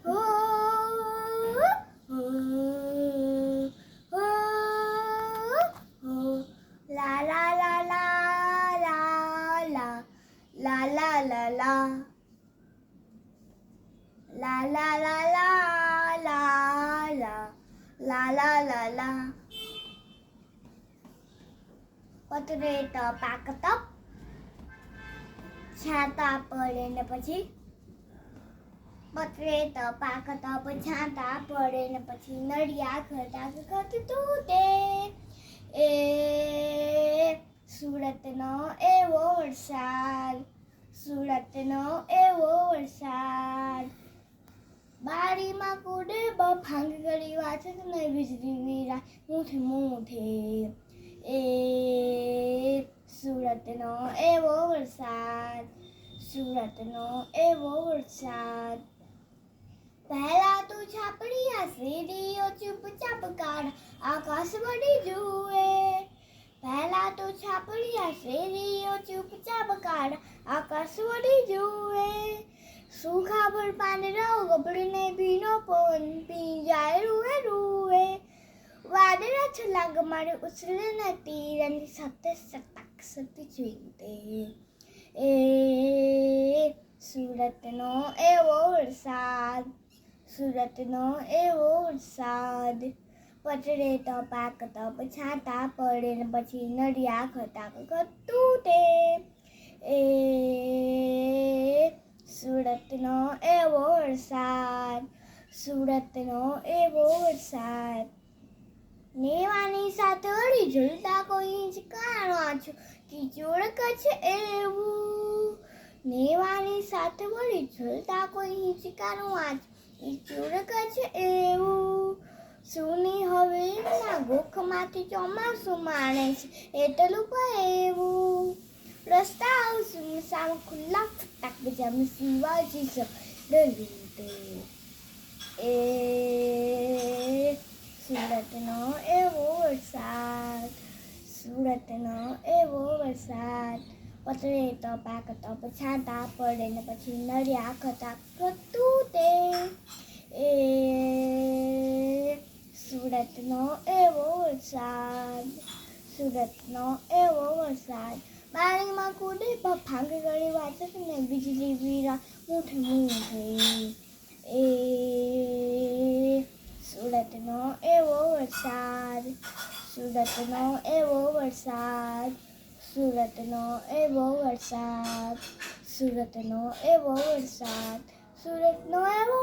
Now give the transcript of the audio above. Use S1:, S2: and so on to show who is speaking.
S1: હો હો હો હો લા લા લા લા લા લા લા લા લા લા La la la la la la la la la la. પતરે તો પાકતો છાતા પડે ને પછી પતરે તો પાકતો છાતા પડે ને પછી નડિયા ખટા ખટતું તે એ સુરતનો એવો વરસાદ સુરતનો એવો વરસાદ બારીમાં કૂદે બફાંગ ગળી વાંચે ને વીજળી વીરા મૂઠે મૂઠે એ સુરતનો એવો વરસાદ સુરતનો એવો વરસાદ પહેલા તું છાપડીયા સીડીઓ ચૂપચાપ કાઢ આકાશ વળી જુએ પહેલા તું છાપડીયા સીડીઓ ચૂપચાપ કાઢ આકાશ વળી જુએ શું ખબર પાંદડા ગબડીને ભીનો પવન પી જાય રૂએ રૂએ વાદળા છલાંગ મારે ઉછળે નથી રંગ સાથે સટક સતી જોઈતે એ સુરતનો એવો વરસાદ સુરતનો એવો વરસાદ પતરે તો પાકતો છાતા પડે ને પછી નડિયા ખટાક ખટતું તે એ સુરતનો એવો વરસાદ સુરતનો એવો વરસાદ નેવાની સાથે વળી ઝૂલતા કોઈ હિંચકાણો આછું કિચોડ કચ્છ એવું નેવાની સાથે વળી ઝૂલતા કોઈ હિંચકાણો આછું કિચોડ કચ્છ એવું સુની હવે ના ગોખમાંથી ચોમાસું માણે છે એટલું એવું રસ્તાઓ સુમસામ ખુલ્લા ફટાક બજામ શિવાજી ડરવીતે એ સુરતનો એવો વરસાદ સુરતનો એવો વરસાદ પતરે તો પાકતો છાતા પડે ને પછી નડિયા ખટા ખટતું તે એ સુરતનો એવો વરસાદ સુરતનો એવો વરસાદ બારીમાં કૂદે બફાંગ ગળી વાંચે ને વીજળી વીરા મૂઠે મૂઠે એ સુરતનો એવો વરસાદ સુરતનો એવો વરસાદ સુરતનો એવો વરસાદ સુરતનો એવો વરસાદ સુરતનો એવો